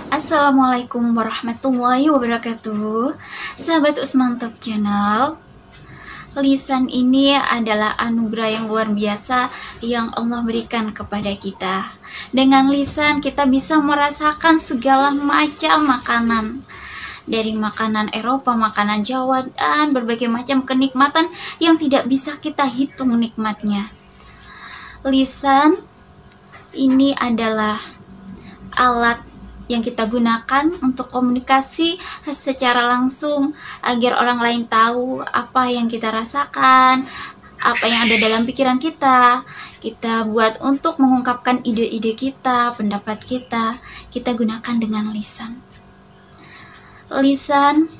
Assalamualaikum warahmatullahi wabarakatuh. Sahabat Usman Top Channel, lisan ini adalah anugerah yang luar biasa yang Allah berikan kepada kita. Dengan lisan kita bisa merasakan segala macam makanan, dari makanan Eropa, makanan Jawa, dan berbagai macam kenikmatan yang tidak bisa kita hitung nikmatnya. Lisan ini adalah alat yang kita gunakan untuk komunikasi secara langsung agar orang lain tahu apa yang kita rasakan, apa yang ada dalam pikiran kita. Kita buat untuk mengungkapkan ide-ide kita, pendapat kita gunakan dengan lisan. Lisan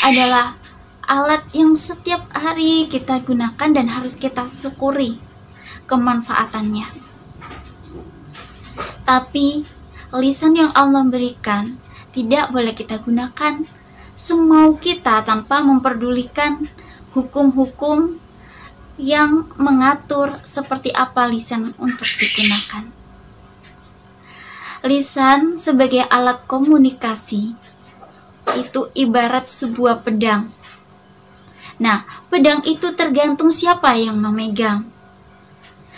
adalah alat yang setiap hari kita gunakan dan harus kita syukuri kemanfaatannya. Tapi lisan yang Allah berikan tidak boleh kita gunakan semau kita tanpa memperdulikan hukum-hukum yang mengatur seperti apa lisan untuk digunakan. Lisan sebagai alat komunikasi itu ibarat sebuah pedang. Nah, pedang itu tergantung siapa yang memegang.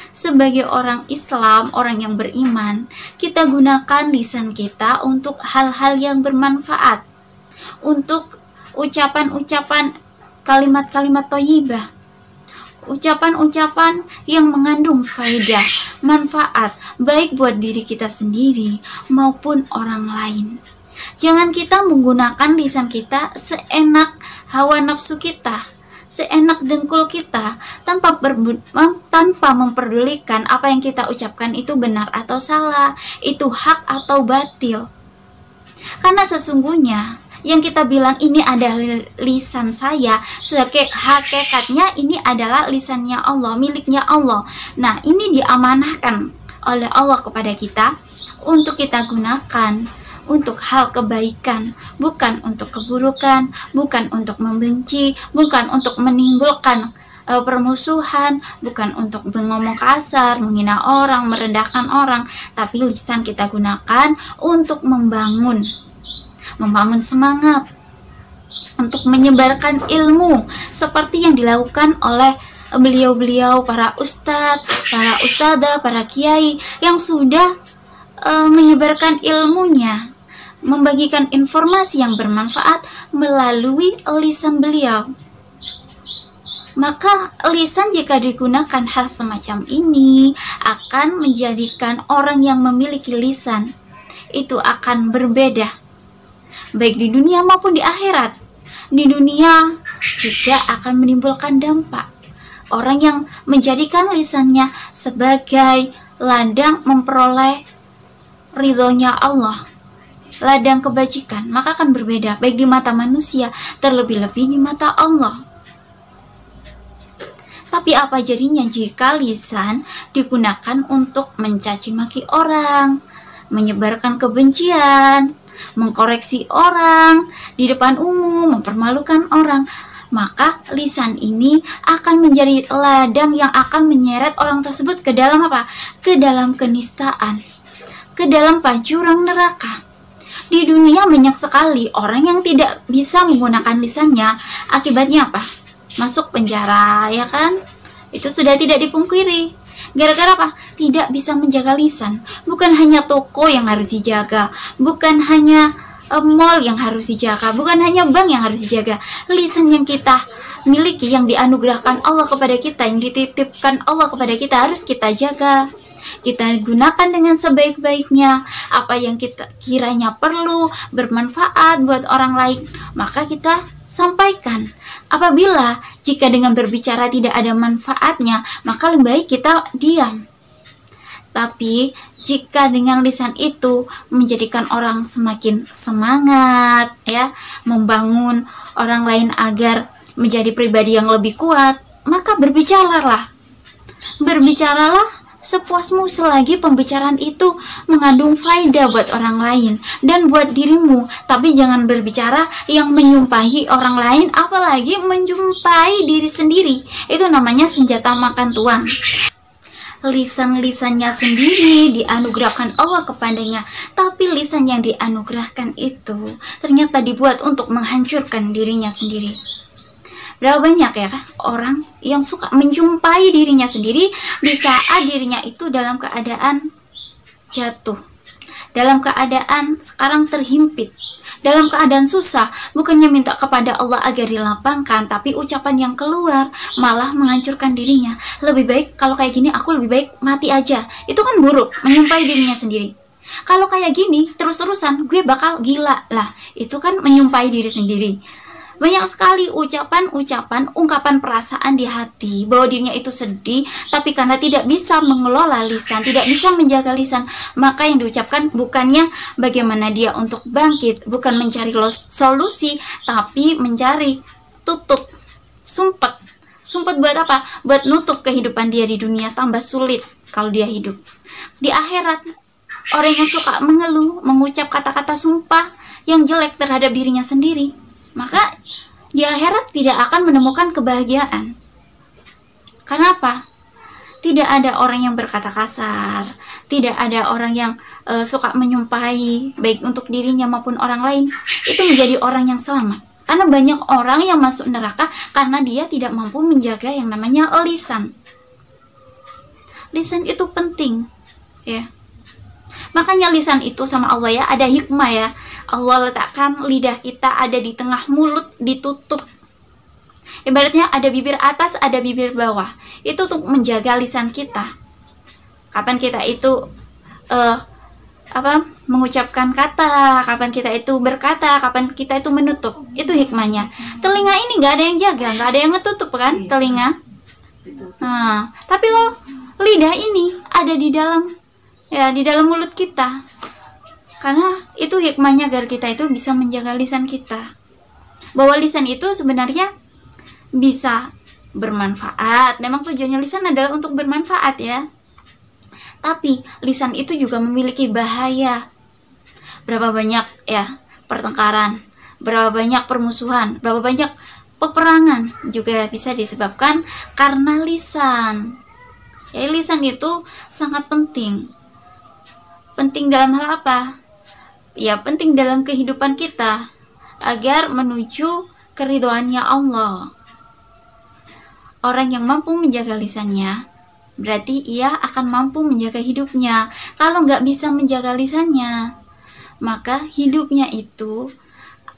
Sebagai orang Islam, orang yang beriman, kita gunakan lisan kita untuk hal-hal yang bermanfaat, untuk ucapan-ucapan, kalimat-kalimat thayyibah, ucapan-ucapan yang mengandung faedah, manfaat, baik buat diri kita sendiri maupun orang lain. Jangan kita menggunakan lisan kita seenak hawa nafsu kita, seenak dengkul kita, tanpa memperdulikan apa yang kita ucapkan itu benar atau salah, itu hak atau batil. Karena sesungguhnya yang kita bilang ini adalah lisan saya, hakikatnya ini adalah lisannya Allah, miliknya Allah. Nah, ini diamanahkan oleh Allah kepada kita untuk kita gunakan untuk hal kebaikan, bukan untuk keburukan, bukan untuk membenci, bukan untuk menimbulkan permusuhan, bukan untuk ngomong kasar, menghina orang, merendahkan orang, tapi lisan kita gunakan untuk membangun semangat, untuk menyebarkan ilmu seperti yang dilakukan oleh beliau-beliau, para ustadz, para ustadzah, para kiai yang sudah menyebarkan ilmunya, membagikan informasi yang bermanfaat melalui lisan beliau. Maka lisan jika digunakan hal semacam ini akan menjadikan orang yang memiliki lisan itu akan berbeda, baik di dunia maupun di akhirat. Di dunia juga akan menimbulkan dampak. Orang yang menjadikan lisannya sebagai ladang memperoleh ridhonya Allah, ladang kebajikan, maka akan berbeda baik di mata manusia, terlebih-lebih di mata Allah. Tapi apa jadinya jika lisan digunakan untuk mencaci maki orang, menyebarkan kebencian, mengkoreksi orang di depan umum, mempermalukan orang? Maka lisan ini akan menjadi ladang yang akan menyeret orang tersebut ke dalam apa? Ke dalam kenistaan, ke dalam jurang neraka. Di dunia banyak sekali orang yang tidak bisa menggunakan lisannya, akibatnya apa? Masuk penjara, ya kan? Itu sudah tidak dipungkiri. Gara-gara apa? Tidak bisa menjaga lisan. Bukan hanya toko yang harus dijaga, bukan hanya mall yang harus dijaga, bukan hanya bank yang harus dijaga. Lisan yang kita miliki, yang dianugerahkan Allah kepada kita, yang dititipkan Allah kepada kita, harus kita jaga. Kita gunakan dengan sebaik-baiknya. Apa yang kita kiranya perlu, bermanfaat buat orang lain, maka kita sampaikan. Apabila jika dengan berbicara tidak ada manfaatnya, maka lebih baik kita diam. Tapi jika dengan lisan itu menjadikan orang semakin semangat, ya, membangun orang lain agar menjadi pribadi yang lebih kuat, maka berbicaralah sepuasmu selagi pembicaraan itu mengandung faedah buat orang lain dan buat dirimu. Tapi jangan berbicara yang menyumpahi orang lain, apalagi menyumpahi diri sendiri. Itu namanya senjata makan tuan. lisan-lisannya sendiri dianugerahkan Allah kepadanya, tapi lisan yang dianugerahkan itu ternyata dibuat untuk menghancurkan dirinya sendiri. Berapa banyak ya orang yang suka menjumpai dirinya sendiri di saat dirinya itu dalam keadaan jatuh, dalam keadaan sekarang terhimpit, dalam keadaan susah, bukannya minta kepada Allah agar dilapangkan, tapi ucapan yang keluar malah menghancurkan dirinya. Lebih baik kalau kayak gini aku lebih baik mati aja. Itu kan buruk, menyumpai dirinya sendiri. Kalau kayak gini terus-terusan gue bakal gila lah, itu kan menyumpai diri sendiri. Banyak sekali ucapan-ucapan, ungkapan perasaan di hati bahwa dirinya itu sedih, tapi karena tidak bisa mengelola lisan, tidak bisa menjaga lisan, maka yang diucapkan bukannya bagaimana dia untuk bangkit, bukan mencari solusi, tapi mencari tutup, sumpet. Sumpet buat apa? Buat nutup kehidupan dia di dunia, tambah sulit kalau dia hidup. Di akhirat, orang yang suka mengeluh, mengucap kata-kata sumpah yang jelek terhadap dirinya sendiri, maka di akhirat tidak akan menemukan kebahagiaan. Kenapa? Tidak ada orang yang berkata kasar, tidak ada orang yang suka menyumpahi baik untuk dirinya maupun orang lain. Itu menjadi orang yang selamat. Karena banyak orang yang masuk neraka karena dia tidak mampu menjaga yang namanya lisan. Lisan itu penting, ya. Makanya lisan itu sama Allah ya ada hikmah ya. Allah letakkan lidah kita ada di tengah mulut, ditutup. Ibaratnya ada bibir atas, ada bibir bawah. Itu untuk menjaga lisan kita. Kapan kita itu mengucapkan kata, kapan kita itu berkata, kapan kita itu menutup. Itu hikmahnya. Telinga ini nggak ada yang jaga, nggak ada yang ngetutup kan telinga. Nah, tapi kalau lidah ini ada di dalam mulut kita. Karena itu hikmahnya agar kita itu bisa menjaga lisan kita. Bahwa lisan itu sebenarnya bisa bermanfaat. Memang tujuannya lisan adalah untuk bermanfaat ya. Tapi lisan itu juga memiliki bahaya. Berapa banyak ya pertengkaran, berapa banyak permusuhan, berapa banyak peperangan juga bisa disebabkan karena lisan. Ya, lisan itu sangat penting. Penting dalam hal apa? Ya penting dalam kehidupan kita agar menuju keridhoannya Allah. Orang yang mampu menjaga lisannya berarti ia akan mampu menjaga hidupnya. Kalau nggak bisa menjaga lisannya, maka hidupnya itu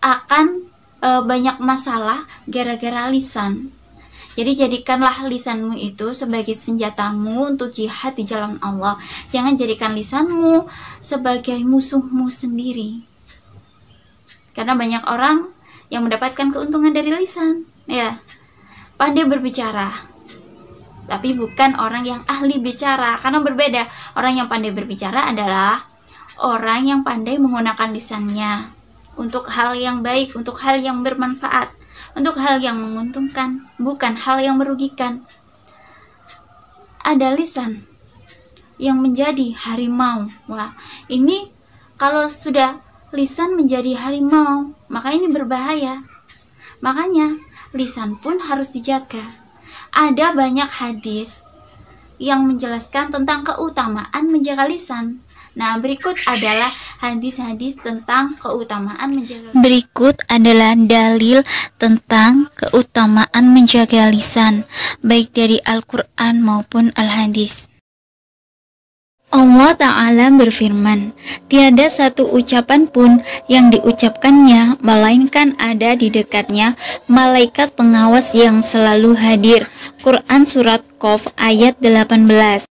akan banyak masalah gara-gara lisan. Jadi jadikanlah lisanmu itu sebagai senjatamu untuk jihad di jalan Allah. Jangan jadikan lisanmu sebagai musuhmu sendiri. Karena banyak orang yang mendapatkan keuntungan dari lisan, ya. Pandai berbicara. Tapi bukan orang yang ahli bicara, karena berbeda. Orang yang pandai berbicara adalah orang yang pandai menggunakan lisannya untuk hal yang baik, untuk hal yang bermanfaat, untuk hal yang menguntungkan, bukan hal yang merugikan. Ada lisan yang menjadi harimau. Wah, ini kalau sudah lisan menjadi harimau, maka ini berbahaya. Makanya lisan pun harus dijaga. Ada banyak hadis yang menjelaskan tentang keutamaan menjaga lisan. Nah, berikut adalah hadis-hadis tentang keutamaan menjaga lisan. Berikut adalah dalil tentang keutamaan menjaga lisan, baik dari Al-Quran maupun Al-Hadis. Allah Ta'ala berfirman, tiada satu ucapan pun yang diucapkannya, melainkan ada di dekatnya malaikat pengawas yang selalu hadir. Quran Surat Qaf ayat 18.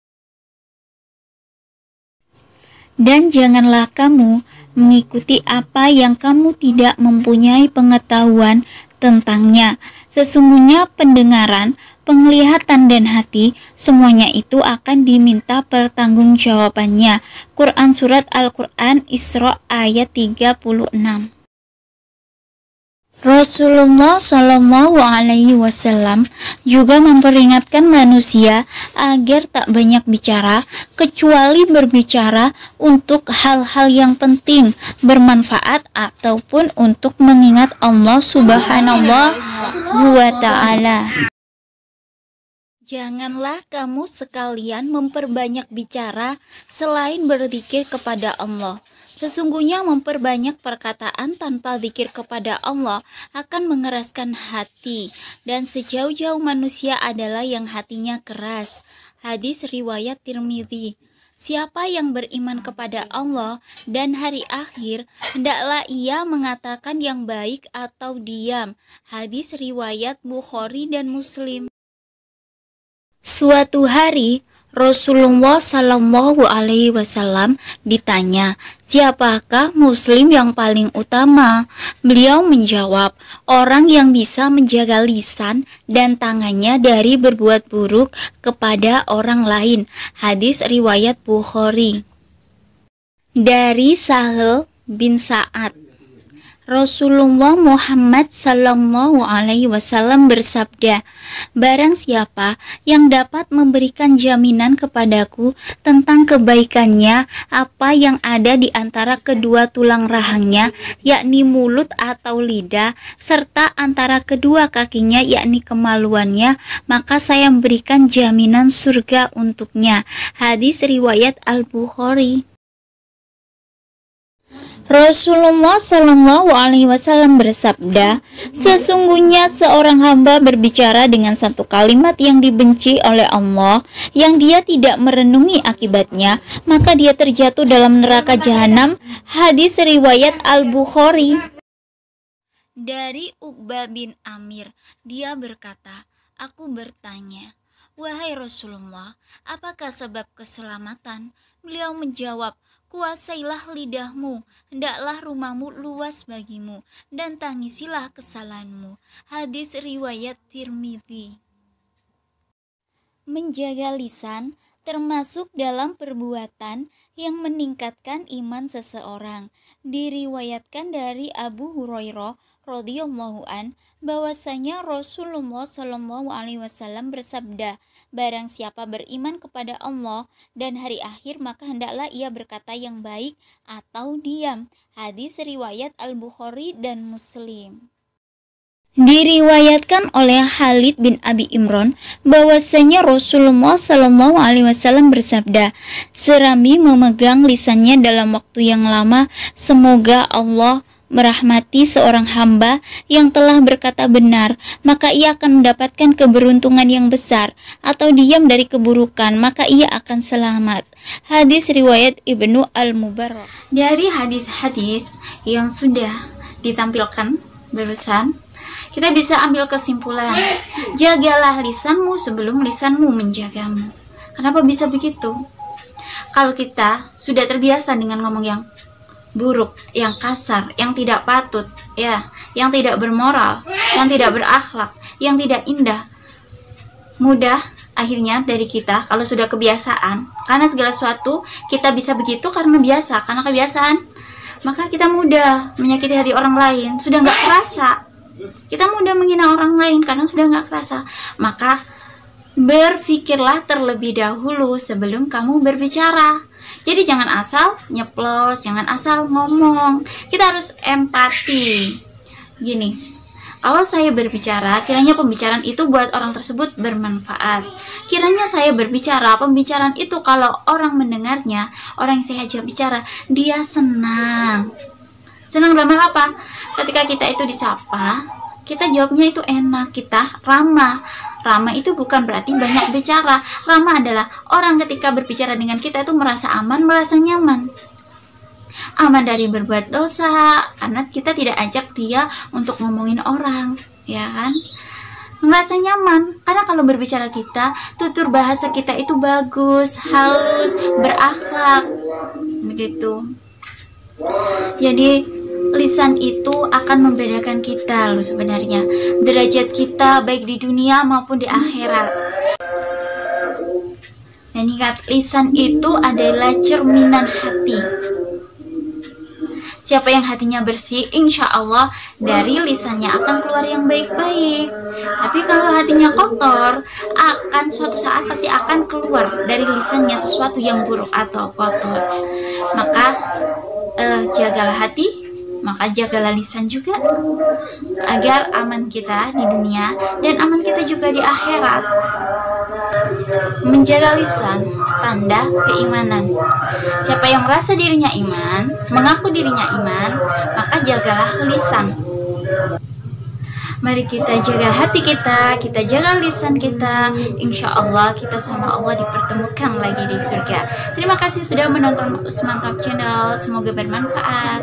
Dan janganlah kamu mengikuti apa yang kamu tidak mempunyai pengetahuan tentangnya. Sesungguhnya pendengaran, penglihatan dan hati, semuanya itu akan diminta pertanggungjawabannya. Quran Surat Al-Quran Isra ayat 36. Rasulullah Shallallahu Alaihi Wasallam juga memperingatkan manusia agar tak banyak bicara, kecuali berbicara untuk hal-hal yang penting, bermanfaat ataupun untuk mengingat Allah Subhanahu wa Ta'ala. Janganlah kamu sekalian memperbanyak bicara selain berzikir kepada Allah. Sesungguhnya memperbanyak perkataan tanpa zikir kepada Allah akan mengeraskan hati, dan sejauh-jauh manusia adalah yang hatinya keras. Hadis riwayat Tirmidzi. Siapa yang beriman kepada Allah dan hari akhir, hendaklah ia mengatakan yang baik atau diam. Hadis riwayat Bukhari dan Muslim. Suatu hari Rasulullah Shallallahu Alaihi Wasallam ditanya, siapakah Muslim yang paling utama? Beliau menjawab, orang yang bisa menjaga lisan dan tangannya dari berbuat buruk kepada orang lain. Hadis riwayat Bukhari. Dari Sahal bin Sa'ad, Rasulullah Muhammad Sallallahu Alaihi Wasallam bersabda, barang siapa yang dapat memberikan jaminan kepadaku tentang kebaikannya apa yang ada di antara kedua tulang rahangnya, yakni mulut atau lidah, serta antara kedua kakinya, yakni kemaluannya, maka saya memberikan jaminan surga untuknya. Hadis riwayat Al-Bukhari. Rasulullah Shallallahu Alaihi Wasallam bersabda, sesungguhnya seorang hamba berbicara dengan satu kalimat yang dibenci oleh Allah, yang dia tidak merenungi akibatnya, maka dia terjatuh dalam neraka jahanam. Hadis riwayat Al-Bukhari. Dari Uqbah bin Amir, dia berkata, aku bertanya, wahai Rasulullah, apakah sebab keselamatan? Beliau menjawab, kuasailah lidahmu, hendaklah rumahmu luas bagimu, dan tangisilah kesalahanmu. Hadis riwayat Tirmidzi. Menjaga lisan termasuk dalam perbuatan yang meningkatkan iman seseorang. Diriwayatkan dari Abu Hurairah radhiyallahu an bahwasanya Rasulullah Shallallahu Alaihi Wasallam bersabda, barang siapa beriman kepada Allah dan hari akhir, maka hendaklah ia berkata yang baik atau diam. Hadis riwayat Al-Bukhari dan Muslim. Diriwayatkan oleh Khalid bin Abi Imran bahwasanya Rasulullah Shallallahu Alaihi Wasallam bersabda, serambi memegang lisannya dalam waktu yang lama, semoga Allah merahmati seorang hamba yang telah berkata benar, maka ia akan mendapatkan keberuntungan yang besar, atau diam dari keburukan, maka ia akan selamat. Hadis riwayat Ibnu Al-Mubarak. Dari hadis-hadis yang sudah ditampilkan barusan, kita bisa ambil kesimpulan, jagalah lisanmu sebelum lisanmu menjagamu. Kenapa bisa begitu? Kalau kita sudah terbiasa dengan ngomong yang buruk, yang kasar, yang tidak patut, ya, yang tidak bermoral, yang tidak berakhlak, yang tidak indah, mudah akhirnya dari kita kalau sudah kebiasaan, karena segala sesuatu kita bisa begitu karena biasa, karena kebiasaan, maka kita mudah menyakiti hati orang lain, sudah nggak kerasa. Kita mudah menghina orang lain karena sudah nggak kerasa. Maka berpikirlah terlebih dahulu sebelum kamu berbicara. Jadi jangan asal nyeplos, jangan asal ngomong. Kita harus empati. Gini, kalau saya berbicara, kiranya pembicaraan itu buat orang tersebut bermanfaat. Kiranya saya berbicara, pembicaraan itu kalau orang mendengarnya, orang yang saya ajak bicara, dia senang. Senang dalam hal apa? Ketika kita itu disapa, kita jawabnya itu enak, kita ramah. Ramah itu bukan berarti banyak bicara. Ramah adalah orang ketika berbicara dengan kita itu merasa aman, merasa nyaman. Aman dari berbuat dosa, karena kita tidak ajak dia untuk ngomongin orang, ya kan? Merasa nyaman, karena kalau berbicara kita, tutur bahasa kita itu bagus, halus, berakhlak, begitu. Jadi lisan itu akan membedakan kita loh sebenarnya, derajat kita baik di dunia maupun di akhirat. Dan ingat, lisan itu adalah cerminan hati. Siapa yang hatinya bersih, insya Allah dari lisannya akan keluar yang baik-baik. Tapi kalau hatinya kotor, akan suatu saat pasti akan keluar dari lisannya sesuatu yang buruk atau kotor. Maka jagalah hati, maka jagalah lisan juga, agar aman kita di dunia dan aman kita juga di akhirat. Menjaga lisan, tanda keimanan. Siapa yang merasa dirinya iman, mengaku dirinya iman, maka jagalah lisan. Mari kita jaga hati kita jaga lisan kita. Insya Allah kita sama Allah dipertemukan lagi di surga. Terima kasih sudah menonton Usman Top Channel. Semoga bermanfaat.